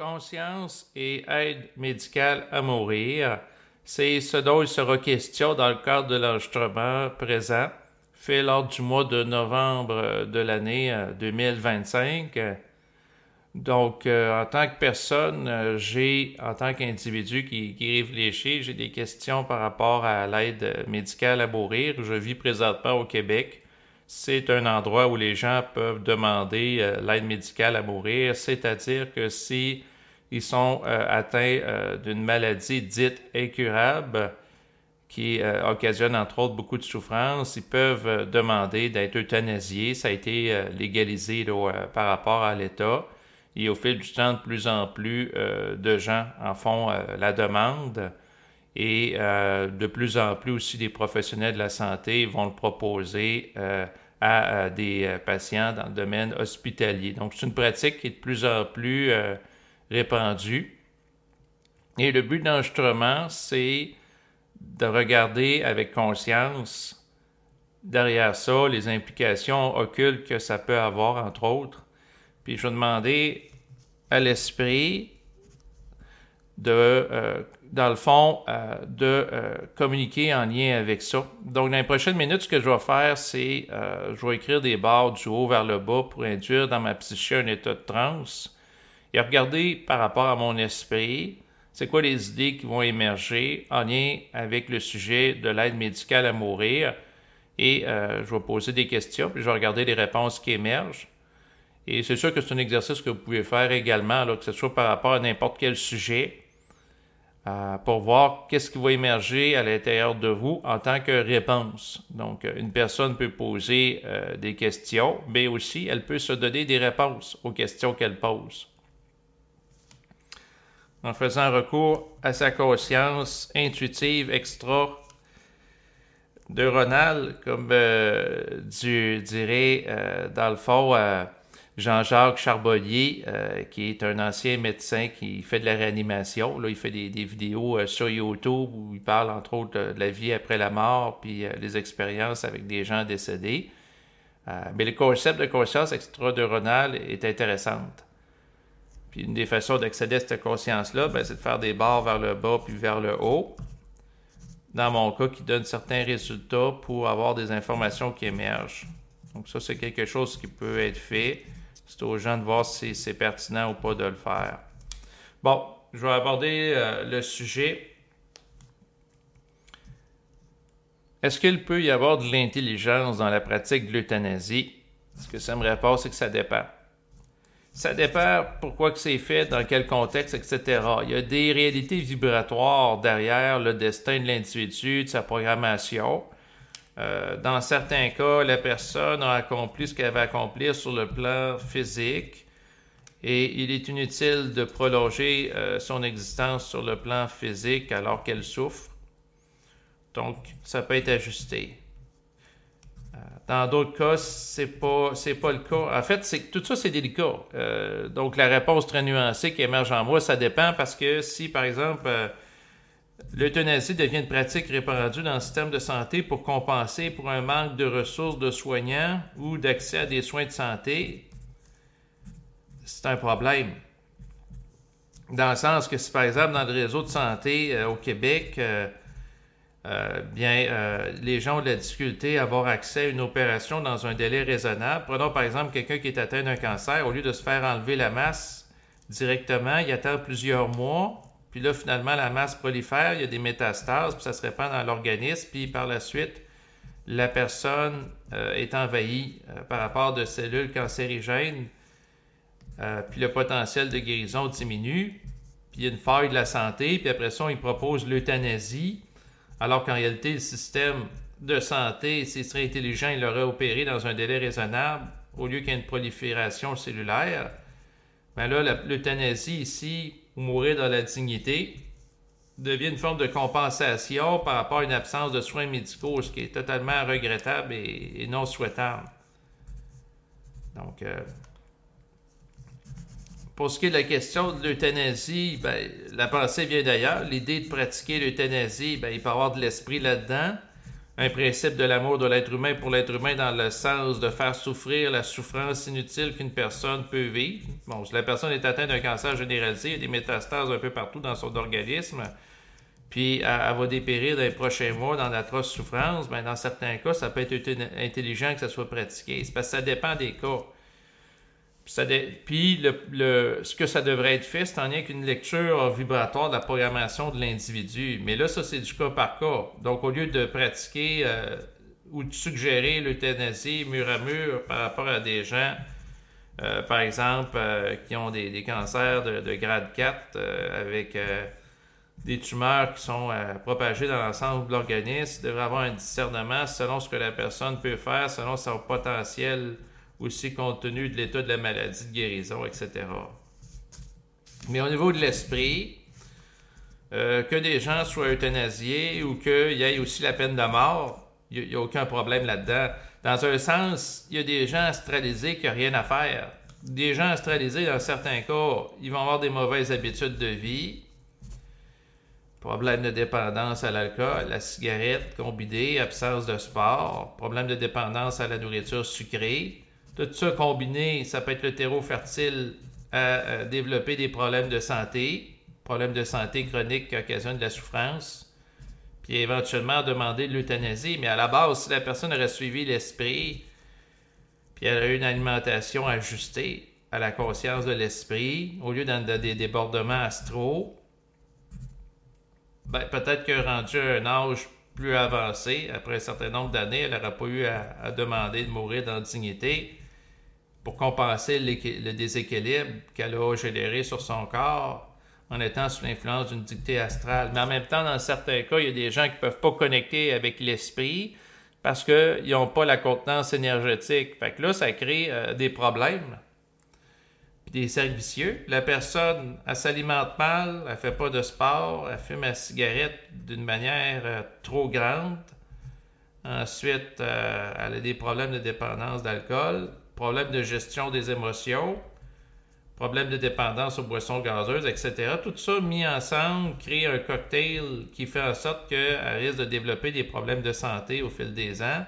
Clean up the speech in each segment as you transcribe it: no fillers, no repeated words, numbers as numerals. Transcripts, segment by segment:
Conscience et aide médicale à mourir, c'est ce dont il sera question dans le cadre de l'enregistrement présent, fait lors du mois de novembre de l'année 2025. Donc, en tant que personne, en tant qu'individu qui réfléchit, j'ai des questions par rapport à l'aide médicale à mourir. Je vis présentement au Québec. C'est un endroit où les gens peuvent demander l'aide médicale à mourir, c'est-à-dire que si ils sont atteints d'une maladie dite incurable qui occasionne entre autres beaucoup de souffrance, ils peuvent demander d'être euthanasiés. Ça a été légalisé par rapport à l'État. Et au fil du temps, de plus en plus de gens en font la demande. Et de plus en plus aussi des professionnels de la santé vont le proposer à des patients dans le domaine hospitalier. Donc, c'est une pratique qui est de plus en plus répandue. Et le but de l'enregistrement, c'est de regarder avec conscience derrière ça les implications occultes que ça peut avoir, entre autres. Puis je vais demander à l'esprit dans le fond, de communiquer en lien avec ça. Donc, dans les prochaines minutes, ce que je vais faire, c'est je vais écrire des barres du haut vers le bas pour induire dans ma psyché un état de transe et regarder par rapport à mon esprit, c'est quoi les idées qui vont émerger en lien avec le sujet de l'aide médicale à mourir. Et je vais poser des questions, puis je vais regarder les réponses qui émergent. Et c'est sûr que c'est un exercice que vous pouvez faire également, là, que ce soit par rapport à n'importe quel sujet, pour voir qu'est-ce qui va émerger à l'intérieur de vous en tant que réponse. Donc, une personne peut poser des questions, mais aussi elle peut se donner des réponses aux questions qu'elle pose. En faisant recours à sa conscience intuitive extra-neuronale, comme dirait dans le fond Jean-Jacques Charbonnier, qui est un ancien médecin qui fait de la réanimation. Là, il fait des vidéos sur YouTube où il parle entre autres de la vie après la mort puis les expériences avec des gens décédés. Mais le concept de conscience extra-neuronale est intéressant. Puis une des façons d'accéder à cette conscience-là, c'est de faire des barres vers le bas puis vers le haut. Dans mon cas, qui donne certains résultats pour avoir des informations qui émergent. Donc ça, c'est quelque chose qui peut être fait. C'est aux gens de voir si c'est pertinent ou pas de le faire. Bon, je vais aborder le sujet. Est-ce qu'il peut y avoir de l'intelligence dans la pratique de l'euthanasie? Ce que ça me répond, c'est que ça dépend. Ça dépend pourquoi que c'est fait, dans quel contexte, etc. Il y a des réalités vibratoires derrière le destin de l'individu, de sa programmation. Dans certains cas, la personne a accompli ce qu'elle avait à accomplir sur le plan physique et il est inutile de prolonger son existence sur le plan physique alors qu'elle souffre. Donc, ça peut être ajusté. Dans d'autres cas, c'est pas le cas. En fait, tout ça, c'est délicat. Donc, la réponse très nuancée qui émerge en moi, ça dépend parce que si, par exemple, l'euthanasie devient une pratique répandue dans le système de santé pour compenser pour un manque de ressources de soignants ou d'accès à des soins de santé, c'est un problème. Dans le sens que si, par exemple, dans le réseau de santé au Québec, les gens ont de la difficulté à avoir accès à une opération dans un délai raisonnable. Prenons par exemple quelqu'un qui est atteint d'un cancer, au lieu de se faire enlever la masse directement, il attend plusieurs mois, puis là finalement la masse prolifère, il y a des métastases, puis ça se répand dans l'organisme, puis par la suite, la personne est envahie par rapport de cellules cancérigènes, puis le potentiel de guérison diminue, puis il y a une faille de la santé, puis après ça, on lui propose l'euthanasie, alors qu'en réalité, le système de santé, s'il serait intelligent, il l'aurait opéré dans un délai raisonnable au lieu qu'il y ait une prolifération cellulaire. Ben là, l'euthanasie ici, ou mourir dans la dignité, devient une forme de compensation par rapport à une absence de soins médicaux, ce qui est totalement regrettable et non souhaitable. Donc, pour ce qui est de la question de l'euthanasie, la pensée vient d'ailleurs. L'idée de pratiquer l'euthanasie, il peut y avoir de l'esprit là-dedans. un principe de l'amour de l'être humain pour l'être humain dans le sens de faire souffrir la souffrance inutile qu'une personne peut vivre. Bon, si la personne est atteinte d'un cancer généralisé, il y a des métastases un peu partout dans son organisme, puis elle va dépérir dans les prochains mois dans d'atroces souffrances, ben dans certains cas, ça peut être intelligent que ça soit pratiqué. C'est parce que ça dépend des cas. Puis ce que ça devrait être fait, c'est en lien qu'une lecture vibratoire de la programmation de l'individu. Mais là, ça, c'est du cas par cas. Donc, au lieu de pratiquer ou de suggérer l'euthanasie mur à mur par rapport à des gens, par exemple, qui ont des cancers de grade 4 avec des tumeurs qui sont propagées dans l'ensemble de l'organisme, il devrait avoir un discernement selon ce que la personne peut faire, selon son potentiel aussi compte tenu de l'état de la maladie, de guérison, etc. Mais au niveau de l'esprit, que des gens soient euthanasiés ou qu'il y ait aussi la peine de mort, il n'y a aucun problème là-dedans. Dans un sens, il y a des gens astralisés qui n'ont rien à faire. Des gens astralisés, dans certains cas, ils vont avoir des mauvaises habitudes de vie, problème de dépendance à l'alcool, la cigarette combinée, absence de sport, problème de dépendance à la nourriture sucrée. Tout ça combiné, ça peut être le terreau fertile à développer des problèmes de santé chroniques qui occasionnent de la souffrance, puis éventuellement demander de l'euthanasie. Mais à la base, si la personne aurait suivi l'esprit, puis elle a eu une alimentation ajustée à la conscience de l'esprit, au lieu dans des débordements astraux, ben, peut-être que rendu à un âge plus avancé, après un certain nombre d'années, elle n'aurait pas eu à demander de mourir dans la dignité pour compenser le déséquilibre qu'elle a généré sur son corps en étant sous l'influence d'une dictée astrale. Mais en même temps, dans certains cas, il y a des gens qui ne peuvent pas connecter avec l'esprit parce qu'ils n'ont pas la contenance énergétique. Fait que là, ça crée des problèmes, puis des cercles vicieux. La personne, elle s'alimente mal, elle ne fait pas de sport, elle fume la cigarette d'une manière trop grande. Ensuite, elle a des problèmes de dépendance d'alcool, problèmes de gestion des émotions, problèmes de dépendance aux boissons gazeuses, etc. Tout ça mis ensemble crée un cocktail qui fait en sorte qu'elle risque de développer des problèmes de santé au fil des ans.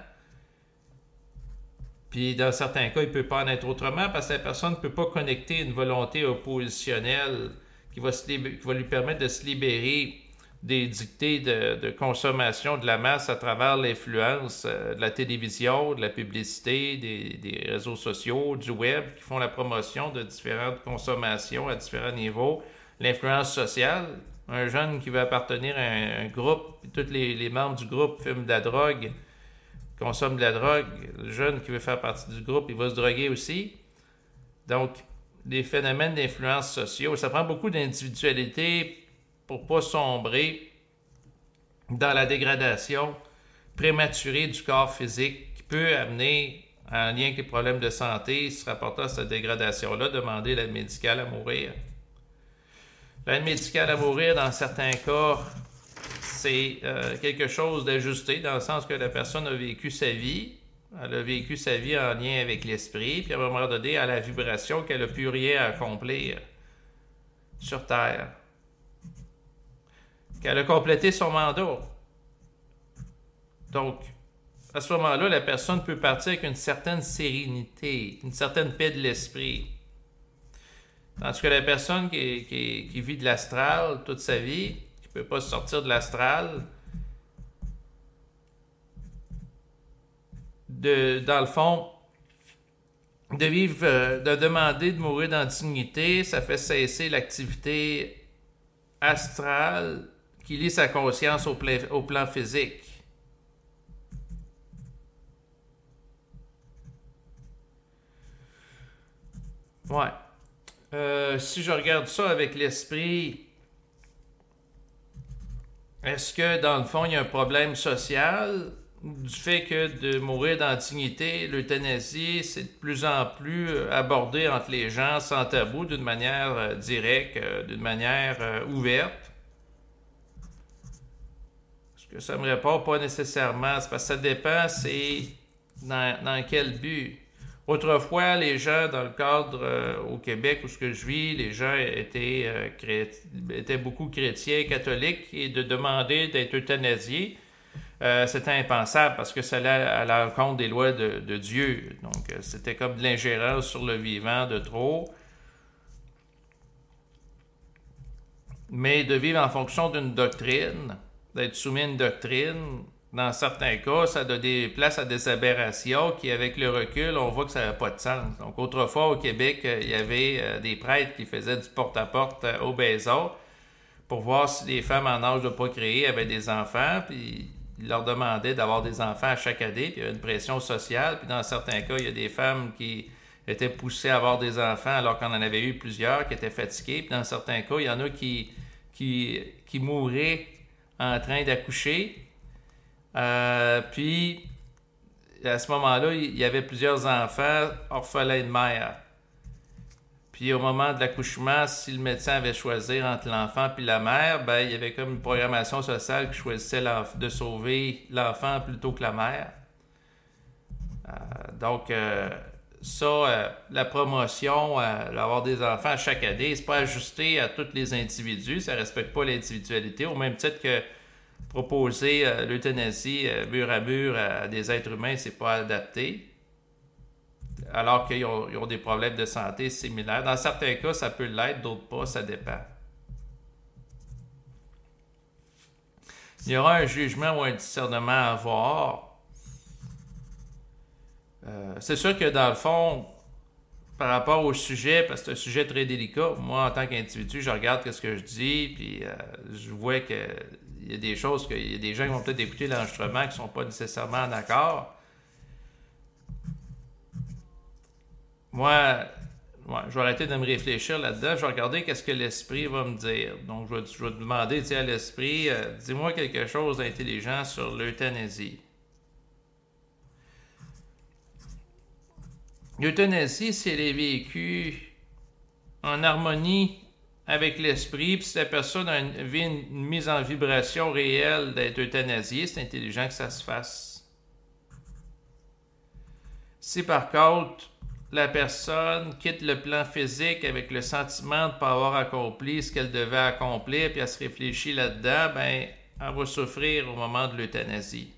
Puis dans certains cas, il ne peut pas en être autrement parce que la personne ne peut pas connecter une volonté oppositionnelle qui va lui permettre de se libérer des dictées de consommation de la masse à travers l'influence de la télévision, de la publicité, des réseaux sociaux, du web, qui font la promotion de différentes consommations à différents niveaux. L'influence sociale, un jeune qui veut appartenir à un groupe, tous les membres du groupe fument de la drogue, consomment de la drogue, le jeune qui veut faire partie du groupe, il va se droguer aussi. Donc, des phénomènes d'influence sociaux, ça prend beaucoup d'individualité pour ne pas sombrer dans la dégradation prématurée du corps physique qui peut amener, en lien avec les problèmes de santé, se rapportant à cette dégradation-là, demander l'aide médicale à mourir. L'aide médicale à mourir, dans certains cas, c'est quelque chose d'ajusté, dans le sens que la personne a vécu sa vie, elle a vécu sa vie en lien avec l'esprit, puis à un moment donné, elle a la vibration qu'elle n'a plus rien à accomplir sur Terre. Qu'elle a complété son mandat. Donc, à ce moment-là, la personne peut partir avec une certaine sérénité, une certaine paix de l'esprit. Tandis que la personne qui vit de l'astral toute sa vie, qui ne peut pas sortir de l'astral, dans le fond, de demander de mourir dans la dignité, ça fait cesser l'activité astrale qui lie sa conscience au plan physique. Ouais. Si je regarde ça avec l'esprit, est-ce que dans le fond, il y a un problème social du fait que de mourir dans la dignité, l'euthanasie, c'est de plus en plus abordé entre les gens sans tabou, d'une manière directe, d'une manière ouverte? Ça me répond pas nécessairement. C'est parce que ça dépend, c'est dans quel but. Autrefois, les gens, dans le cadre au Québec où ce que je vis, les gens étaient beaucoup chrétiens, catholiques, et de demander d'être euthanasiés c'était impensable parce que ça allait à l'encontre des lois de Dieu. Donc, c'était comme de l'ingérence sur le vivant de trop. Mais de vivre en fonction d'une doctrine, d'être soumis à une doctrine, dans certains cas, ça donne des places à des aberrations qui, avec le recul, on voit que ça n'avait pas de sens. Donc, autrefois, au Québec, il y avait des prêtres qui faisaient du porte-à-porte au Bézard pour voir si les femmes en âge de procréer avaient des enfants, puis ils leur demandaient d'avoir des enfants à chaque année, puis il y a une pression sociale, puis dans certains cas, il y a des femmes qui étaient poussées à avoir des enfants alors qu'on en avait eu plusieurs, qui étaient fatiguées, puis dans certains cas, il y en a qui mouraient en train d'accoucher, puis à ce moment-là, il y avait plusieurs enfants orphelins de mère. Puis au moment de l'accouchement, si le médecin avait choisi entre l'enfant et la mère, ben, il y avait comme une programmation sociale qui choisissait de sauver l'enfant plutôt que la mère. Donc, la promotion, d'avoir des enfants à chaque année, c'est pas ajusté à tous les individus, ça respecte pas l'individualité, au même titre que proposer l'euthanasie mur à mur à des êtres humains, c'est pas adapté. Alors qu'ils ont des problèmes de santé similaires. Dans certains cas, ça peut l'être, d'autres pas, ça dépend. Il y aura un jugement ou un discernement à avoir. C'est sûr que dans le fond, par rapport au sujet, parce que c'est un sujet très délicat, moi en tant qu'individu, je regarde ce que je dis, puis je vois qu'il y a des choses, qu'il y a des gens qui vont peut-être écouter l'enregistrement qui ne sont pas nécessairement en accord. Moi, je vais arrêter de me réfléchir là-dedans. Je vais regarder qu'est-ce que l'esprit va me dire. Donc, je vais demander à l'esprit, dis-moi quelque chose d'intelligent sur l'euthanasie. L'euthanasie, si elle est vécue en harmonie avec l'esprit, puis si la personne vit une mise en vibration réelle d'être euthanasiée, c'est intelligent que ça se fasse. Si par contre, la personne quitte le plan physique avec le sentiment de ne pas avoir accompli ce qu'elle devait accomplir, puis elle se réfléchit là-dedans, ben, elle va souffrir au moment de l'euthanasie.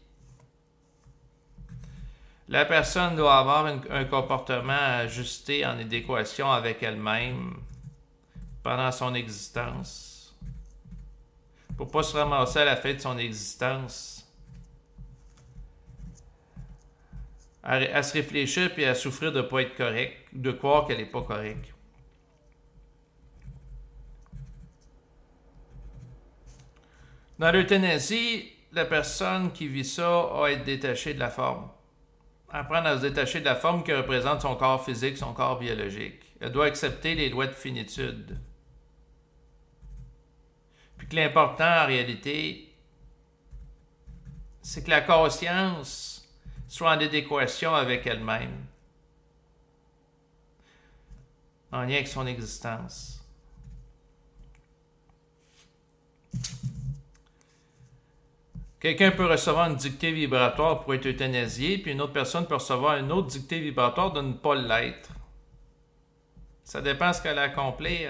La personne doit avoir un comportement ajusté en adéquation avec elle-même pendant son existence, pour ne pas se ramasser à la fin de son existence à se réfléchir puis à souffrir de ne pas être correct, de croire qu'elle n'est pas correcte. Dans l'euthanasie, la personne qui vit ça a à être détachée de la forme. Apprendre à se détacher de la forme qui représente son corps physique, son corps biologique. Elle doit accepter les lois de finitude. Puis que l'important en réalité, c'est que la conscience soit en adéquation avec elle-même, en lien avec son existence. Quelqu'un peut recevoir une dictée vibratoire pour être euthanasié, puis une autre personne peut recevoir une autre dictée vibratoire de ne pas l'être. Ça dépend de ce qu'elle a accompli.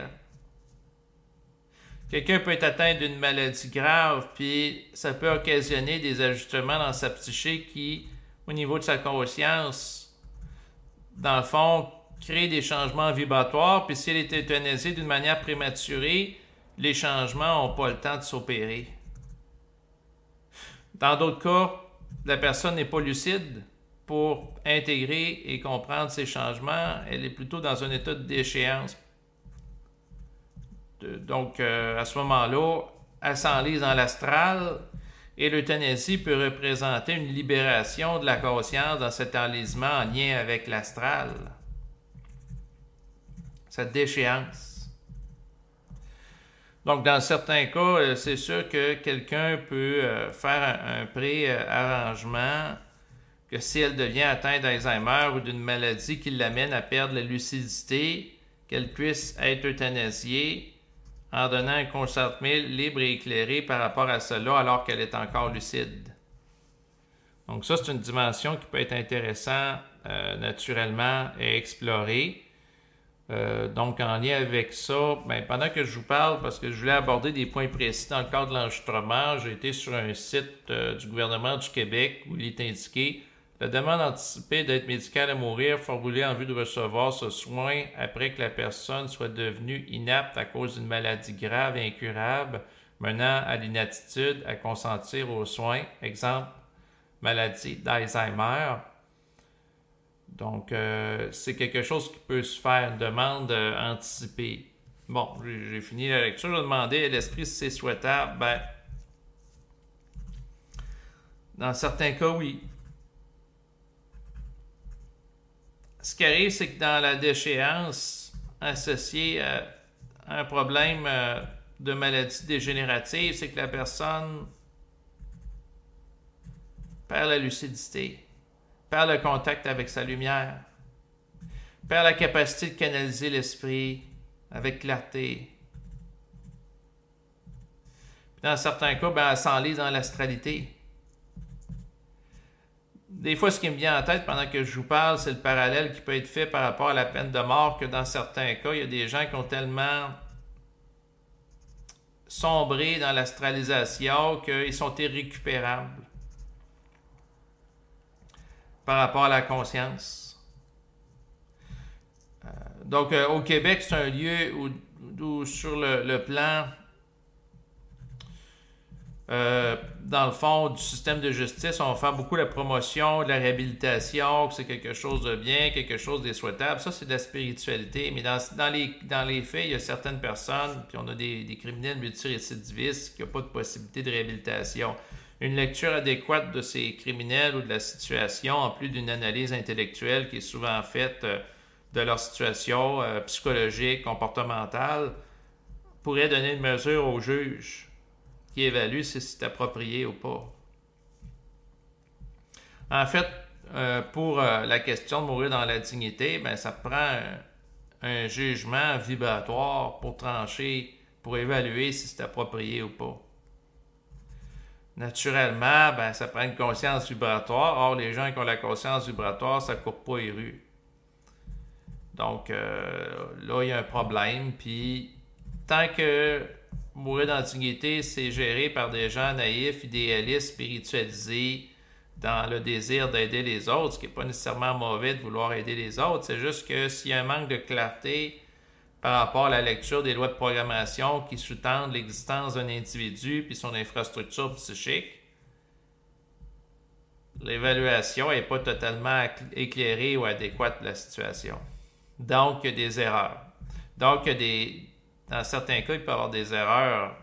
Quelqu'un peut être atteint d'une maladie grave, puis ça peut occasionner des ajustements dans sa psyché qui, au niveau de sa conscience, dans le fond, crée des changements vibratoires, puis si elle est euthanasiée d'une manière prématurée, les changements n'ont pas le temps de s'opérer. Dans d'autres cas, la personne n'est pas lucide pour intégrer et comprendre ces changements, elle est plutôt dans un état de déchéance. Donc, à ce moment-là, elle s'enlise dans l'astral, et l'euthanasie peut représenter une libération de la conscience dans cet enlisement en lien avec l'astral. Cette déchéance. Donc, dans certains cas, c'est sûr que quelqu'un peut faire un pré-arrangement que si elle devient atteinte d'Alzheimer ou d'une maladie qui l'amène à perdre la lucidité, qu'elle puisse être euthanasiée en donnant un consentement libre et éclairé par rapport à cela alors qu'elle est encore lucide. Donc ça, c'est une dimension qui peut être intéressante naturellement à explorer. Donc, en lien avec ça, ben, pendant que je vous parle, parce que je voulais aborder des points précis dans le cadre de l'enregistrement, j'ai été sur un site du gouvernement du Québec où il est indiqué la demande anticipée d'aide médicale à mourir formulée en vue de recevoir ce soin après que la personne soit devenue inapte à cause d'une maladie grave et incurable menant à l'inaptitude à consentir aux soins. Exemple, maladie d'Alzheimer. Donc, c'est quelque chose qui peut se faire, une demande anticipée. Bon, j'ai fini la lecture. Je vais demander à l'esprit si c'est souhaitable. Ben, dans certains cas, oui. Ce qui arrive, c'est que dans la déchéance associée à un problème de maladie dégénérative, c'est que la personne perd la lucidité, perd le contact avec sa lumière, perd la capacité de canaliser l'esprit avec clarté. Puis dans certains cas, ben, elle s'enlise dans l'astralité. Des fois, ce qui me vient en tête pendant que je vous parle, c'est le parallèle qui peut être fait par rapport à la peine de mort, que dans certains cas, il y a des gens qui ont tellement sombré dans l'astralisation qu'ils sont irrécupérables par rapport à la conscience. Donc, au Québec, c'est un lieu où sur le plan, dans le fond, du système de justice, on va faire beaucoup la promotion de la réhabilitation, que c'est quelque chose de bien, quelque chose de souhaitable. Ça, c'est de la spiritualité. Mais dans les faits, il y a certaines personnes, puis on a des criminels multirécidivistes qui n'ont pas de possibilité de réhabilitation. Une lecture adéquate de ces criminels ou de la situation, en plus d'une analyse intellectuelle qui est souvent faite de leur situation psychologique, comportementale, pourrait donner une mesure au juge qui évalue si c'est approprié ou pas. En fait, pour la question de mourir dans la dignité, ben, ça prend un jugement vibratoire pour trancher, pour évaluer si c'est approprié ou pas. Naturellement, ben, ça prend une conscience vibratoire. Or, les gens qui ont la conscience vibratoire, ça ne coupe pas les rues. Donc, là, il y a un problème. Puis, tant que mourir dans la dignité, c'est géré par des gens naïfs, idéalistes, spiritualisés, dans le désir d'aider les autres, ce qui n'est pas nécessairement mauvais de vouloir aider les autres. C'est juste que s'il y a un manque de clarté par rapport à la lecture des lois de programmation qui sous-tendent l'existence d'un individu puis son infrastructure psychique, l'évaluation n'est pas totalement éclairée ou adéquate de la situation. Donc, il y a des erreurs. Donc, dans certains cas, il peut y avoir des erreurs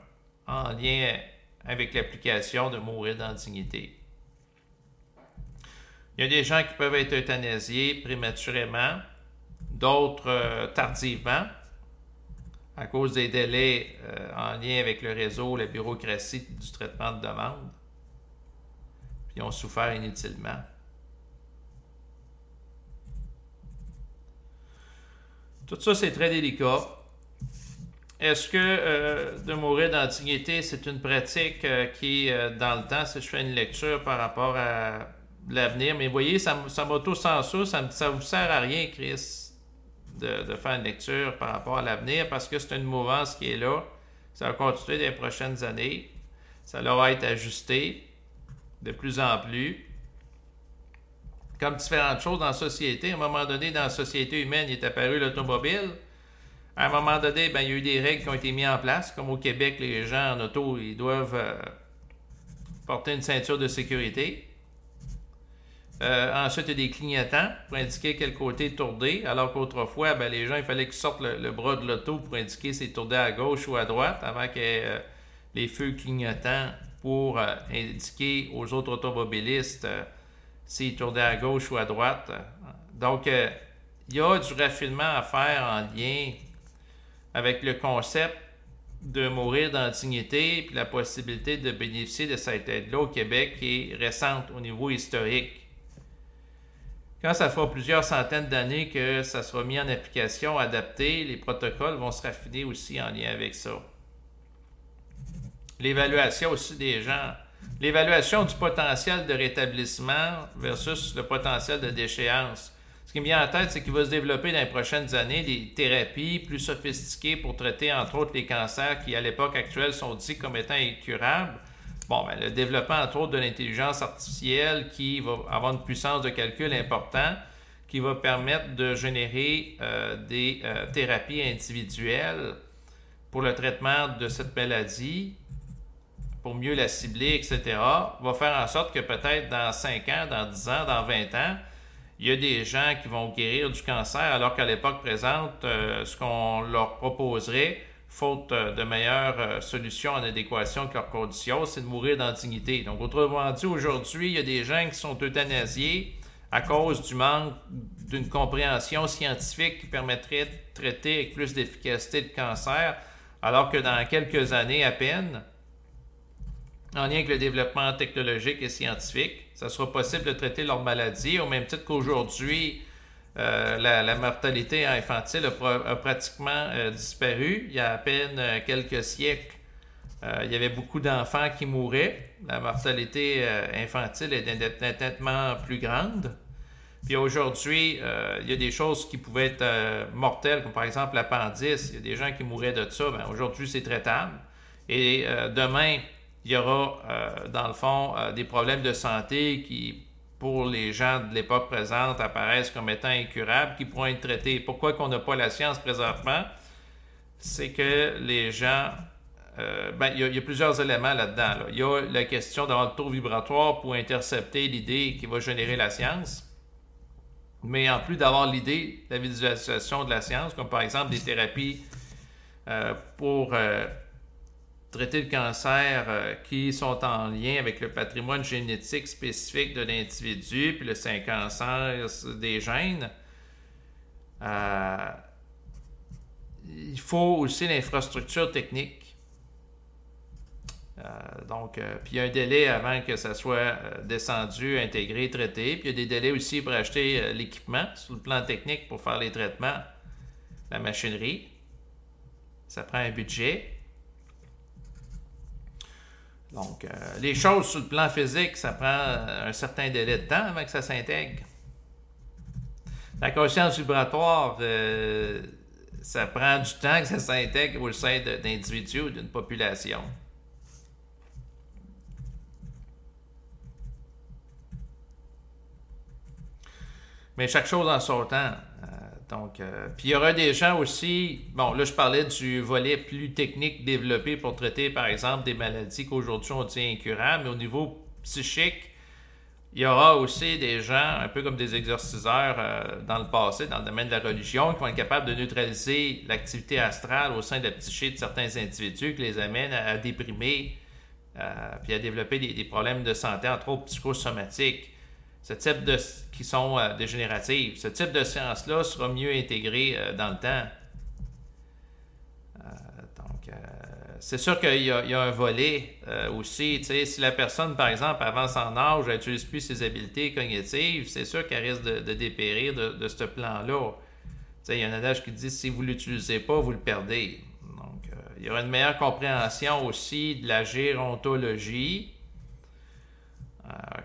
en lien avec l'application de mourir dans la dignité. Il y a des gens qui peuvent être euthanasiés prématurément, d'autres tardivement, à cause des délais en lien avec le réseau, la bureaucratie du traitement de demande, puis ils ont souffert inutilement. Tout ça, c'est très délicat. Est-ce que de mourir dans la dignité, c'est une pratique qui est dans le temps, si je fais une lecture par rapport à l'avenir? Mais vous voyez, ça m'auto-censure, ça ne vous sert à rien, Chris, de faire une lecture par rapport à l'avenir, parce que c'est une mouvance qui est là. Ça va continuer dans les prochaines années. Ça va être ajusté de plus en plus. Comme différentes choses dans la société. À un moment donné, dans la société humaine, il est apparu l'automobile. À un moment donné, ben, il y a eu des règles qui ont été mises en place. Comme au Québec, les gens en auto, ils doivent porter une ceinture de sécurité. Ensuite, il y a des clignotants pour indiquer quel côté tourner, alors qu'autrefois, ben, les gens, il fallait qu'ils sortent le bras de l'auto pour indiquer si tourner à gauche ou à droite, avant qu'il y ait les feux clignotants pour indiquer aux autres automobilistes s'ils tournaient à gauche ou à droite. Donc, il y a du raffinement à faire en lien avec le concept de mourir dans la dignité puis la possibilité de bénéficier de cette aide-là au Québec qui est récente au niveau historique. Quand ça fera plusieurs centaines d'années que ça sera mis en application, adapté, les protocoles vont se raffiner aussi en lien avec ça. L'évaluation aussi des gens. L'évaluation du potentiel de rétablissement versus le potentiel de déchéance. Ce qui me vient en tête, c'est qu'il va se développer dans les prochaines années des thérapies plus sophistiquées pour traiter, entre autres, les cancers qui, à l'époque actuelle, sont dits comme étant incurables. Bon, ben, le développement, entre autres, de l'intelligence artificielle qui va avoir une puissance de calcul importante, qui va permettre de générer des thérapies individuelles pour le traitement de cette maladie, pour mieux la cibler, etc., va faire en sorte que peut-être dans 5 ans, dans 10 ans, dans 20 ans, il y a des gens qui vont guérir du cancer, alors qu'à l'époque présente, ce qu'on leur proposerait, faute de meilleures solutions en adéquation avec leurs conditions, c'est de mourir dans la dignité. Donc, autrement dit, aujourd'hui, il y a des gens qui sont euthanasiés à cause du manque d'une compréhension scientifique qui permettrait de traiter avec plus d'efficacité le cancer, alors que dans quelques années à peine, en lien avec le développement technologique et scientifique, ça sera possible de traiter leur maladie, au même titre qu'aujourd'hui, la mortalité infantile a pratiquement disparu. Il y a à peine quelques siècles, il y avait beaucoup d'enfants qui mouraient. La mortalité infantile est nettement plus grande. Puis aujourd'hui, il y a des choses qui pouvaient être mortelles, comme par exemple l'appendice. Il y a des gens qui mouraient de ça. Ben, aujourd'hui, c'est traitable. Et demain, il y aura, dans le fond, des problèmes de santé qui, pour les gens de l'époque présente, apparaissent comme étant incurables, qui pourront être traités. Pourquoi qu'on n'a pas la science présentement? C'est que les gens... il y a plusieurs éléments là-dedans. Là. Il y a la question d'avoir le taux vibratoire pour intercepter l'idée qui va générer la science. Mais en plus d'avoir l'idée, la visualisation de la science, comme par exemple des thérapies pour traiter le cancer qui sont en lien avec le patrimoine génétique spécifique de l'individu, puis le séquençage des gènes. Il faut aussi l'infrastructure technique. Puis il y a un délai avant que ça soit descendu, intégré, traité. Puis il y a des délais aussi pour acheter l'équipement sur le plan technique pour faire les traitements, la machinerie. Ça prend un budget. Donc, les choses sur le plan physique, ça prend un certain délai de temps avant que ça s'intègre. La conscience vibratoire, ça prend du temps que ça s'intègre au sein d'individus ou d'une population. Mais chaque chose en son temps. Puis il y aura des gens aussi, bon là je parlais du volet plus technique développé pour traiter par exemple des maladies qu'aujourd'hui on dit incurables, mais au niveau psychique, il y aura aussi des gens, un peu comme des exorciseurs dans le passé, dans le domaine de la religion, qui vont être capables de neutraliser l'activité astrale au sein de la psyché de certains individus, qui les amènent à déprimer, puis à développer des problèmes de santé, entre autres psychosomatiques. Ce type qui sont dégénératives. Ce type de science-là sera mieux intégré dans le temps. C'est sûr qu'il y a un volet aussi. Si la personne, par exemple, avance en âge, elle n'utilise plus ses habiletés cognitives, c'est sûr qu'elle risque de dépérir de ce plan-là. Il y a un adage qui dit « si vous ne l'utilisez pas, vous le perdez ». Donc, il y aura une meilleure compréhension aussi de la gérontologie,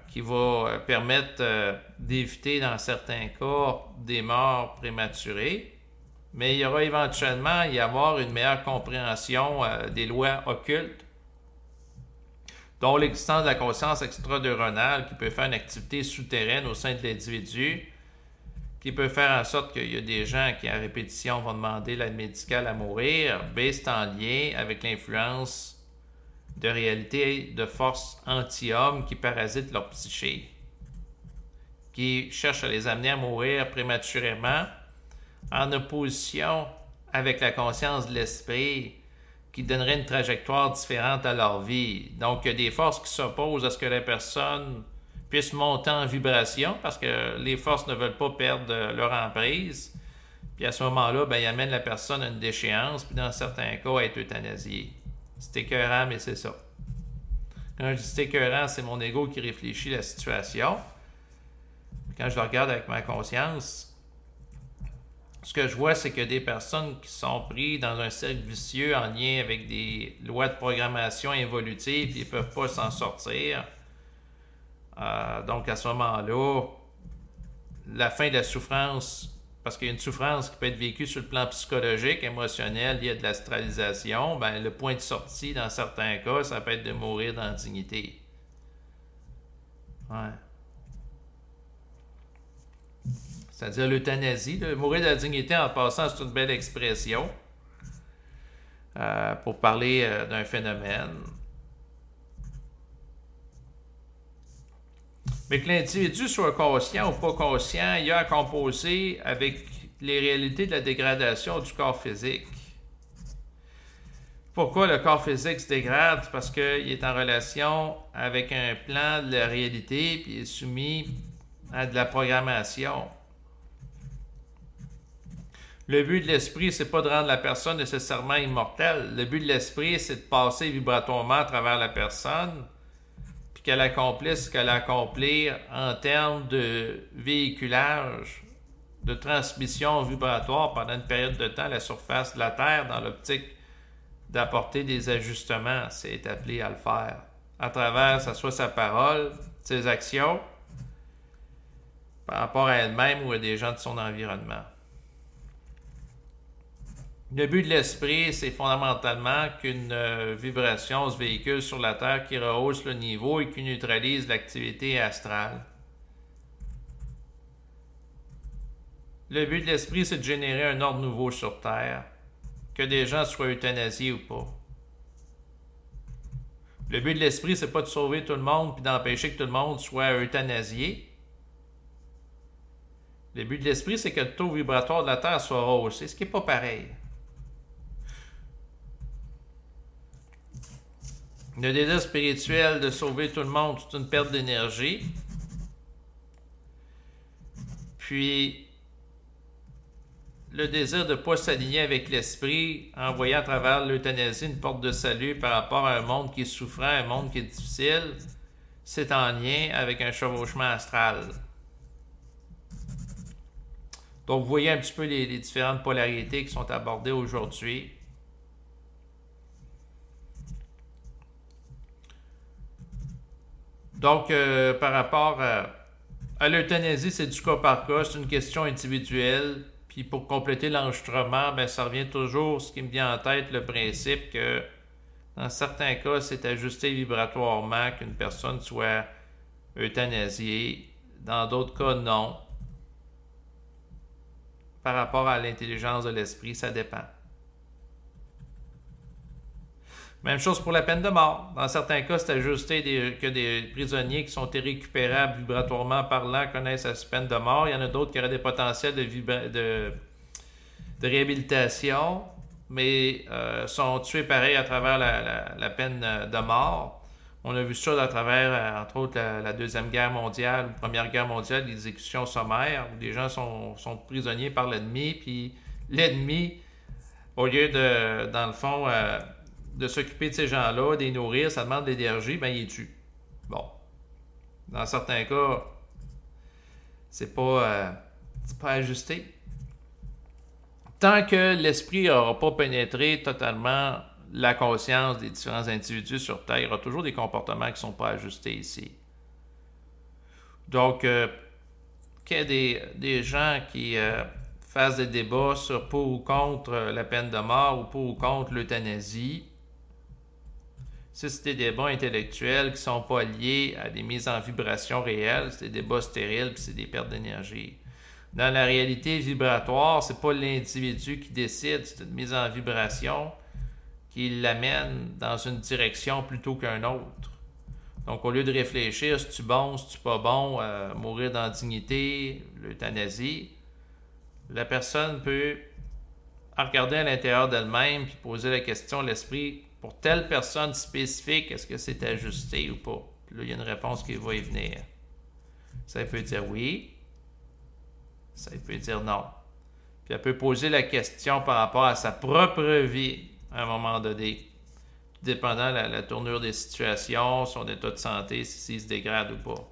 qui va permettre d'éviter dans certains cas des morts prématurées, mais il y aura éventuellement y avoir une meilleure compréhension des lois occultes, dont l'existence de la conscience extraneuronale qui peut faire une activité souterraine au sein de l'individu, qui peut faire en sorte qu'il y a des gens qui, à répétition, vont demander l'aide médicale à mourir, mais c'est en lien avec l'influence de réalité de forces anti-hommes qui parasitent leur psyché, qui cherchent à les amener à mourir prématurément en opposition avec la conscience de l'esprit qui donnerait une trajectoire différente à leur vie. Donc, il y a des forces qui s'opposent à ce que la personne puisse monter en vibration parce que les forces ne veulent pas perdre leur emprise. Puis à ce moment-là, ils amènent la personne à une déchéance, puis dans certains cas, à être euthanasiée. C'est écœurant, mais c'est ça. Quand je dis c'est écœurant, c'est mon ego qui réfléchit la situation. Quand je le regarde avec ma conscience, ce que je vois, c'est que des personnes qui sont prises dans un cercle vicieux en lien avec des lois de programmation évolutive, ils ne peuvent pas s'en sortir. Donc à ce moment-là, la fin de la souffrance, parce qu'il y a une souffrance qui peut être vécue sur le plan psychologique, émotionnel, il y a de l'astralisation, ben, le point de sortie, dans certains cas, ça peut être de mourir dans la dignité. Ouais. C'est-à-dire l'euthanasie. Mourir de la dignité en passant, c'est une belle expression pour parler d'un phénomène. Mais que l'individu soit conscient ou pas conscient, il a à composer avec les réalités de la dégradation du corps physique. Pourquoi le corps physique se dégrade? Parce qu'il est en relation avec un plan de la réalité, puis il est soumis à de la programmation. Le but de l'esprit, c'est pas de rendre la personne nécessairement immortelle. Le but de l'esprit, c'est de passer vibratoirement à travers la personne, puis qu'elle accomplisse ce qu'elle a accompli en termes de véhiculage, de transmission vibratoire pendant une période de temps à la surface de la Terre dans l'optique d'apporter des ajustements. C'est appelé à le faire. À travers, ça soit sa parole, ses actions, par rapport à elle-même ou à des gens de son environnement. Le but de l'esprit, c'est fondamentalement qu'une vibration se véhicule sur la Terre qui rehausse le niveau et qui neutralise l'activité astrale. Le but de l'esprit, c'est de générer un ordre nouveau sur Terre, que des gens soient euthanasiés ou pas. Le but de l'esprit, c'est pas de sauver tout le monde puis d'empêcher que tout le monde soit euthanasié. Le but de l'esprit, c'est que le taux vibratoire de la Terre soit rehaussé, ce qui n'est pas pareil. Le désir spirituel de sauver tout le monde, c'est une perte d'énergie. Puis, le désir de ne pas s'aligner avec l'esprit, en voyant à travers l'euthanasie une porte de salut par rapport à un monde qui est souffrant, un monde qui est difficile, c'est en lien avec un chevauchement astral. Donc, vous voyez un petit peu les différentes polarités qui sont abordées aujourd'hui. Donc, par rapport à l'euthanasie, c'est du cas par cas, c'est une question individuelle. Puis pour compléter l'enregistrement, ben, ça revient toujours, ce qui me vient en tête, le principe que dans certains cas, c'est ajusté vibratoirement qu'une personne soit euthanasiée. Dans d'autres cas, non. Par rapport à l'intelligence de l'esprit, ça dépend. Même chose pour la peine de mort. Dans certains cas, c'est ajusté que des prisonniers qui sont irrécupérables vibratoirement parlant connaissent la peine de mort. Il y en a d'autres qui auraient des potentiels de réhabilitation, mais sont tués pareil à travers la peine de mort. On a vu ça à travers, entre autres, la Deuxième Guerre mondiale ou Première Guerre mondiale, les exécutions sommaires, où des gens sont prisonniers par l'ennemi, puis l'ennemi, au lieu de, dans le fond, de s'occuper de ces gens-là, de les nourrir, ça demande de l'énergie, ben il les tue. Bon. Dans certains cas, c'est pas ajusté. Tant que l'esprit n'aura pas pénétré totalement la conscience des différents individus sur Terre, il y aura toujours des comportements qui ne sont pas ajustés ici. Donc, qu'il y ait des gens qui fassent des débats sur pour ou contre la peine de mort ou pour ou contre l'euthanasie, c'est des débats intellectuels qui ne sont pas liés à des mises en vibration réelles, c'est des débats stériles puis c'est des pertes d'énergie. Dans la réalité vibratoire, c'est pas l'individu qui décide, c'est une mise en vibration qui l'amène dans une direction plutôt qu'un autre. Donc, au lieu de réfléchir, si tu bon, si tu pas bon, mourir dans la dignité, l'euthanasie, la personne peut regarder à l'intérieur d'elle-même puis poser la question à l'esprit, pour telle personne spécifique, est-ce que c'est ajusté ou pas? Puis là, il y a une réponse qui va y venir. Ça peut dire oui, ça peut dire non. Puis elle peut poser la question par rapport à sa propre vie à un moment donné, dépendant de la tournure des situations, son état de santé, s'il se dégrade ou pas.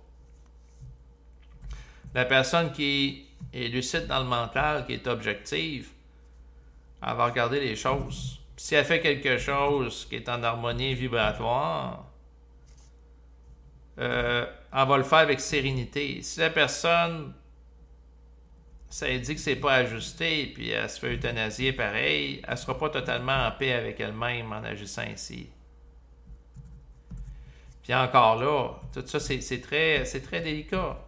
La personne qui est lucide dans le mental, qui est objective, elle va regarder les choses. Puis si elle fait quelque chose qui est en harmonie vibratoire, elle va le faire avec sérénité. Si la personne ça dit que c'est pas ajusté, puis elle se fait euthanasier pareil, elle sera pas totalement en paix avec elle-même en agissant ainsi. Puis encore là, tout ça, c'est très délicat.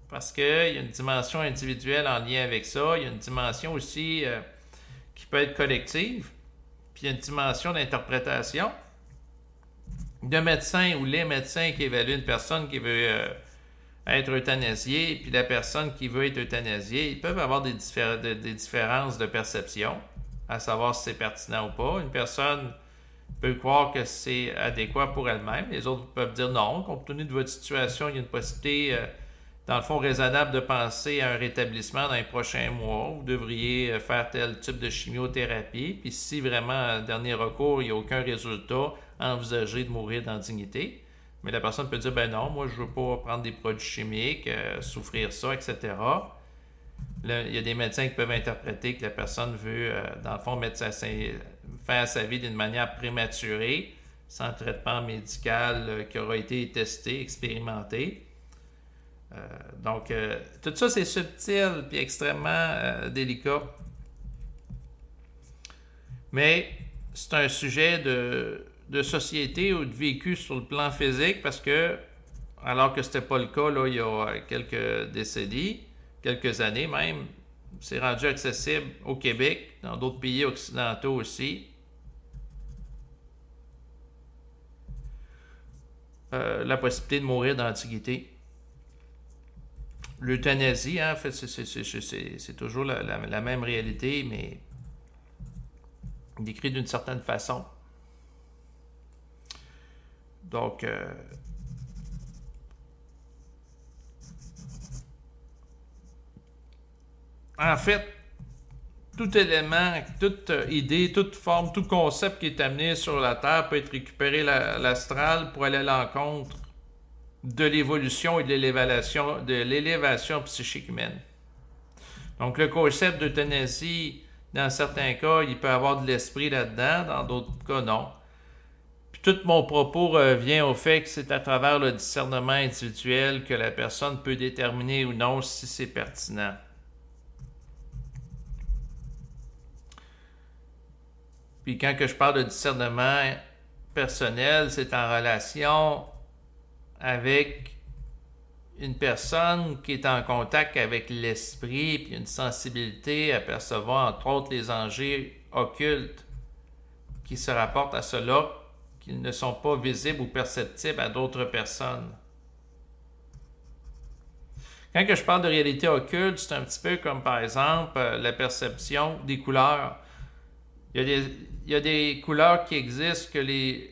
Parce qu'il y a une dimension individuelle en lien avec ça. Il y a une dimension aussi qui peut être collective. Puis il y a une dimension d'interprétation. Le médecin ou les médecins qui évaluent une personne qui veut être euthanasiée, puis la personne qui veut être euthanasiée, ils peuvent avoir des différences de perception, à savoir si c'est pertinent ou pas. Une personne peut croire que c'est adéquat pour elle-même. Les autres peuvent dire non. Compte tenu de votre situation, il y a une possibilité, dans le fond, raisonnable de penser à un rétablissement dans les prochains mois. Vous devriez faire tel type de chimiothérapie. Puis si vraiment, dernier recours, il n'y a aucun résultat, envisagez de mourir dans la dignité. Mais la personne peut dire, ben non, moi je ne veux pas prendre des produits chimiques, souffrir ça, etc. Là, il y a des médecins qui peuvent interpréter que la personne veut, dans le fond, faire sa vie d'une manière prématurée, sans traitement médical qui aura été testé, expérimenté. Donc, tout ça, c'est subtil et extrêmement délicat. Mais c'est un sujet de société ou de vécu sur le plan physique parce que, alors que ce n'était pas le cas là, il y a quelques décennies, quelques années même, c'est rendu accessible au Québec, dans d'autres pays occidentaux aussi. La possibilité de mourir dans l'Antiquité. L'euthanasie, hein, en fait, c'est toujours la même réalité, mais décrite d'une certaine façon. Donc, en fait, tout élément, toute idée, toute forme, tout concept qui est amené sur la Terre peut être récupéré l'astral pour aller à l'encontre de l'évolution et de l'élévation psychique humaine. Donc, le concept d'euthanasie, dans certains cas, il peut y avoir de l'esprit là-dedans, dans d'autres cas, non. Puis tout mon propos revient au fait que c'est à travers le discernement individuel que la personne peut déterminer ou non si c'est pertinent. Puis quand que je parle de discernement personnel, c'est en relation avec une personne qui est en contact avec l'esprit, puis une sensibilité à percevoir, entre autres, les enjeux occultes qui se rapportent à cela, qui ne sont pas visibles ou perceptibles à d'autres personnes. Quand que je parle de réalité occulte, c'est un petit peu comme, par exemple, la perception des couleurs. Il y a des couleurs qui existent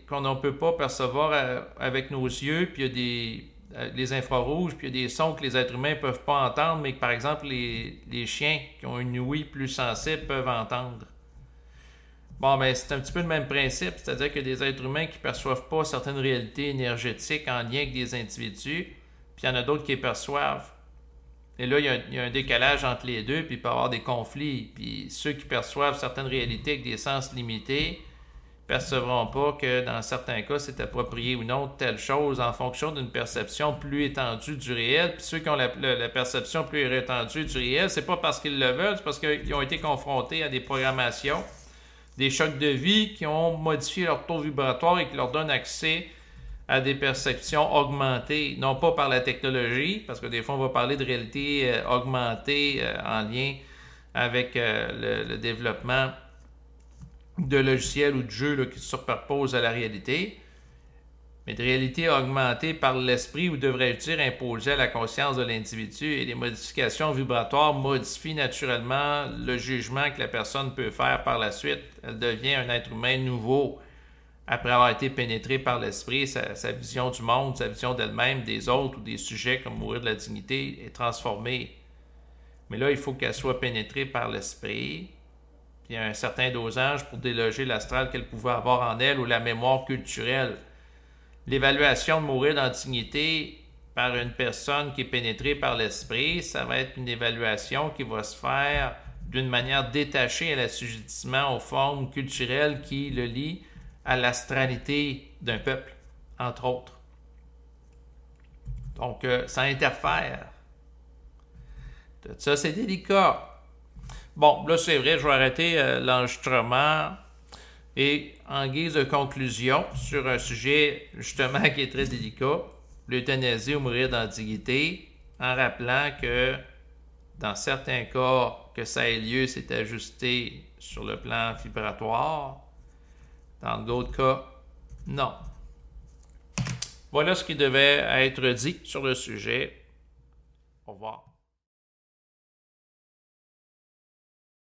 qu'on ne peut pas percevoir avec nos yeux, puis il y a les infrarouges, puis il y a des sons que les êtres humains ne peuvent pas entendre, mais que par exemple les chiens qui ont une ouïe plus sensible peuvent entendre. Bon, ben c'est un petit peu le même principe, c'est-à-dire que des êtres humains qui ne perçoivent pas certaines réalités énergétiques en lien avec des individus, puis il y en a d'autres qui les perçoivent. Et là, il y a un décalage entre les deux, puis il peut y avoir des conflits. Puis ceux qui perçoivent certaines réalités avec des sens limités ne percevront pas que dans certains cas, c'est approprié ou non de telle chose en fonction d'une perception plus étendue du réel. Puis ceux qui ont la perception plus étendue du réel, c'est pas parce qu'ils le veulent, c'est parce qu'ils ont été confrontés à des programmations, des chocs de vie qui ont modifié leur taux vibratoire et qui leur donnent accès à des perceptions augmentées, non pas par la technologie, parce que des fois on va parler de réalité augmentée en lien avec le développement de logiciels ou de jeux là, qui se superposent à la réalité, mais de réalité augmentée par l'esprit ou devrais-je dire imposée à la conscience de l'individu, et les modifications vibratoires modifient naturellement le jugement que la personne peut faire par la suite. Elle devient un être humain nouveau après avoir été pénétrée par l'esprit, sa vision du monde, sa vision d'elle-même, des autres ou des sujets comme mourir de la dignité est transformée. Mais là, il faut qu'elle soit pénétrée par l'esprit. Puis il y a un certain dosage pour déloger l'astral qu'elle pouvait avoir en elle ou la mémoire culturelle. L'évaluation de mourir dans la dignité par une personne qui est pénétrée par l'esprit, ça va être une évaluation qui va se faire d'une manière détachée à l'assujettissement aux formes culturelles qui le lient à l'astralité d'un peuple, entre autres. Donc, ça interfère. Ça, c'est délicat. Bon, là, c'est vrai, je vais arrêter l'enregistrement. Et en guise de conclusion, sur un sujet justement qui est très délicat, l'euthanasie ou mourir dans la dignité, en rappelant que dans certains cas que ça ait lieu, c'est ajusté sur le plan vibratoire. Dans d'autres cas, non. Voilà ce qui devait être dit sur le sujet. Au revoir.